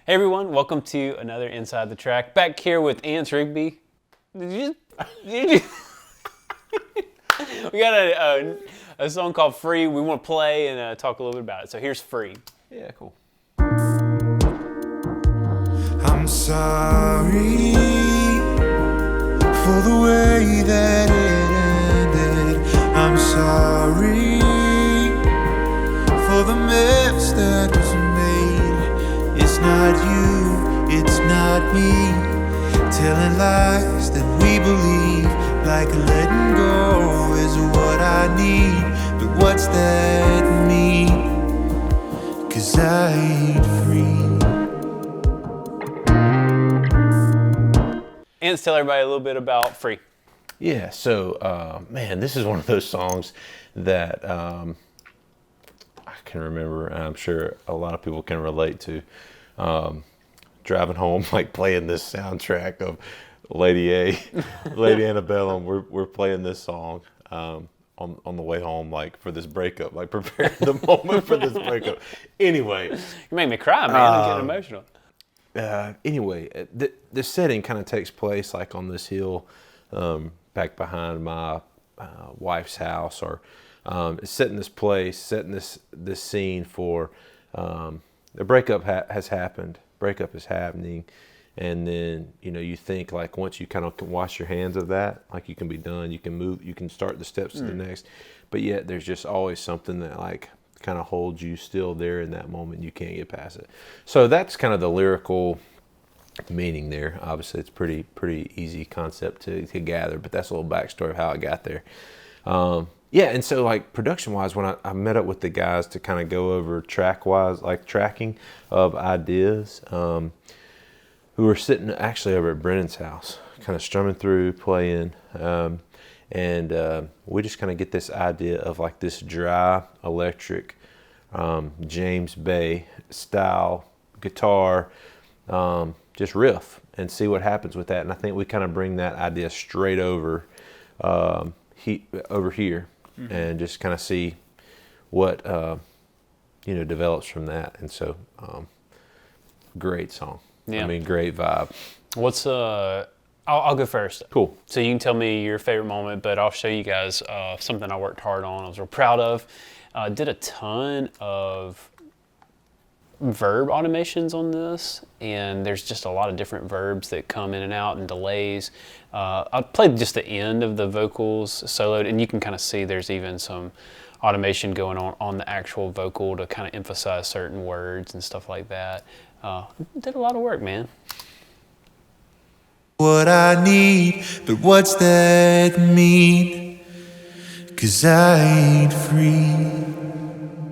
Hey everyone, welcome to another Inside the Track. Back here with Anse Rigby. Did you We got a song called Free. We want to play and talk a little bit about it. So here's Free. Yeah, cool. I'm sorry for the way that it ended. I'm sorry for the mess that was made. It's not you, it's not me, telling lies that we believe. Like letting go is what I need. But what's that mean? 'Cause I ain't free. Anse, tell everybody a little bit about Free. Yeah, so, man, this is one of those songs that I can remember, and I'm sure a lot of people can relate to. Driving home, like playing this soundtrack of Lady Antebellum. We're playing this song on the way home, like for this breakup, like preparing the moment for this breakup. Anyway, You make me cry, man. I'm getting emotional. Anyway, the setting kind of takes place like on this hill, back behind my wife's house, or it's setting this place, setting this scene for the breakup has happened. Breakup is happening, and then you think like once you kind of can wash your hands of that, like you can be done, you can move, you can start the steps to the next. But yet there's just always something that like kind of holds you still there in that moment. You can't get past it. So that's kind of the lyrical meaning there. Obviously, it's pretty easy concept to gather, but that's a little backstory of how I got there. Yeah, and so like production-wise, when I met up with the guys to kind of go over track-wise, like tracking of ideas, who were sitting actually over at Brennan's house, kind of strumming through, playing, and we just kind of get this idea of like this dry electric James Bay style guitar, just riff and see what happens with that. And I think we kind of bring that idea straight over over here, and just kind of see what develops from that. And so great song. Yeah. I mean, great vibe. What's I'll go first. Cool. So you can tell me your favorite moment, but I'll show you guys something I worked hard on. I was real proud of. Did a ton of verb automations on this, and there's just a lot of different verbs that come in and out and delays. I played just the end of the vocals soloed, and you can kind of see there's even some automation going on the actual vocal to kind of emphasize certain words and stuff like that. Did a lot of work, man. What I need, but what's that mean? 'Cause I ain't free.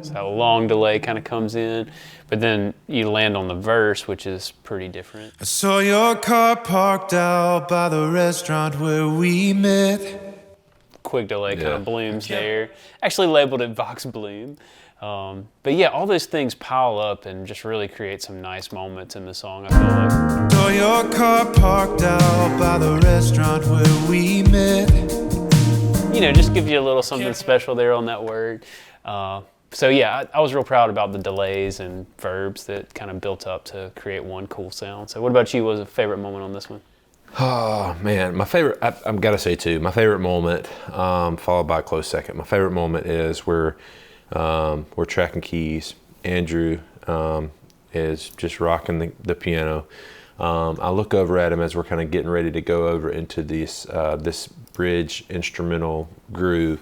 So a long delay kind of comes in, but then you land on the verse, which is pretty different. I saw your car parked out by the restaurant where we met. Quick delay kind of blooms there. Actually labeled it Vox Bloom. But yeah, all those things pile up and just really create some nice moments in the song, I feel like. Saw your car parked out by the restaurant where we met. Just gives you a little something special there on that word. So yeah, I was real proud about the delays and verbs that kind of built up to create one cool sound. So what about you? What was a favorite moment on this one? Oh man, my favorite, I've got to say too, my favorite moment, followed by a close second. My favorite moment is we're tracking keys. Andrew is just rocking the piano. I look over at him as we're kind of getting ready to go over into this bridge instrumental groove,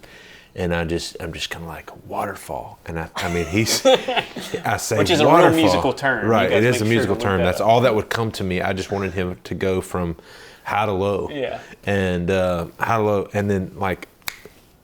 and I'm just kind of like waterfall. And I mean I say which is waterfall. A real musical term. Right, it is a musical term. That's all that would come to me. I just wanted him to go from high to low. Yeah. And high to low, and then like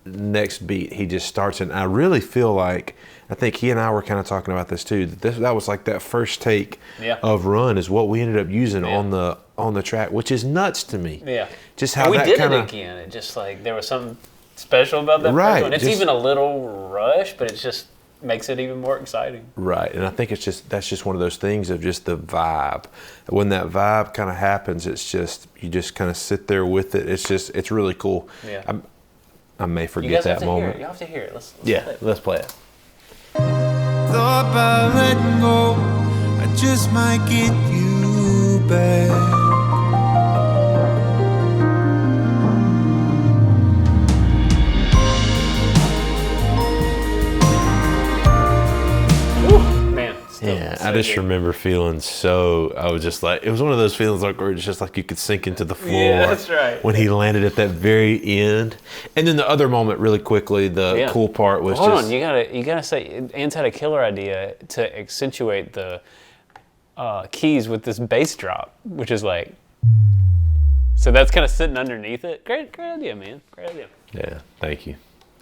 next beat he just starts, and I really feel like, I think he and I were kind of talking about this too, that was like that first take of Run is what we ended up using on the track, which is nuts to me. Yeah. Just how and we that did kind it of again. It just like there was something special about that right. first one. It's even a little rush, but it just makes it even more exciting. Right, and I think that's just one of those things of just the vibe. When that vibe kind of happens, it's just, you just kind of sit there with it. It's really cool. Yeah. I may You forget guys that have to hear moment. it. You have to hear it. Let's Yeah, play it. let's play it. Thought by letting go, I just might get you back. Man, still Yeah, so I just good. remember feeling so. I was just like, it was one of those feelings like where it's just like you could sink into the floor. Yeah, that's right. When he landed at that very end, and then the other moment, really quickly, the Yeah. cool part was Hold just. on, you gotta say, Anse had a killer idea to accentuate the keys with this bass drop, which is like, so that's kind of sitting underneath it. Great idea, man. Great idea. Yeah, thank you.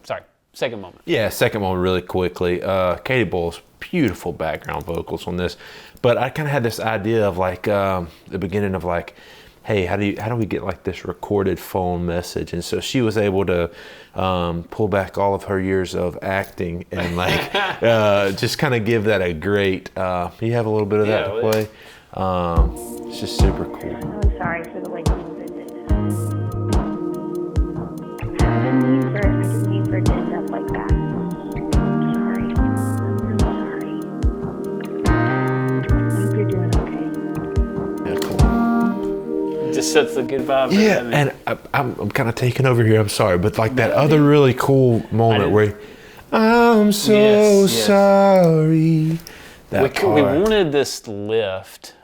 Sorry, second moment. Yeah, second one really quickly. Katie Bull's beautiful background vocals on this, but I kind of had this idea of like the beginning of like, hey, how do we get like this recorded phone message? And so she was able to pull back all of her years of acting and like just kind of give that a great. You have a little bit of that to play. It's just super cool. I'm sorry for the way things ended. I didn't mean for it to end up like that. I'm sorry. I'm really sorry. I hope you're doing okay. Yeah, cool. Just sets the good vibe. Yeah, I mean, and I'm kind of taking over here. I'm sorry, but like that other really cool moment where I'm so Yes, yes. sorry. That we part. wanted this lift,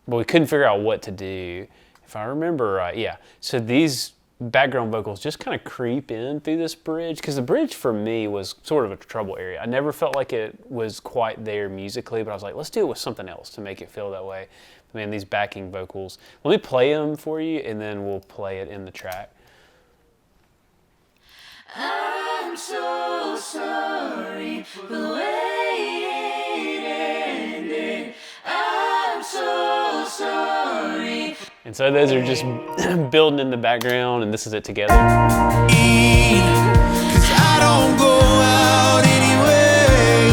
but we couldn't figure out what to do. If I remember right, yeah. So these background vocals just kind of creep in through this bridge, because the bridge for me was sort of a trouble area. I never felt like it was quite there musically, but I was like, let's do it with something else to make it feel that way. Man, these backing vocals. Let me play them for you, and then we'll play it in the track. I'm so sorry for the way it ended. I'm so sorry. And so those are just building in the background, and this is it together. Cause I don't go out anyway.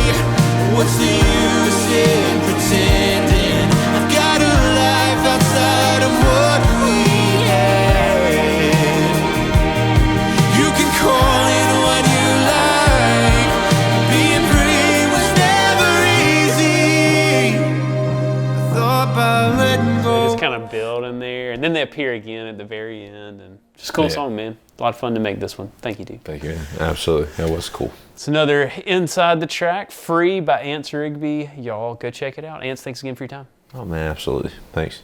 What's the use in pretending I've got a life outside of what we had? You can call it what you like. Being free was never easy. I thought by letting go. Just kind of build in there, and then they appear again at the very end, and just a cool Yeah. song, man. A lot of fun to make this one. Thank you, dude. Thank you. Absolutely, that was cool. It's another Inside the Track, free by Anse Rigby. Y'all go check it out. Anse, thanks again for your time. Oh man, absolutely. Thanks.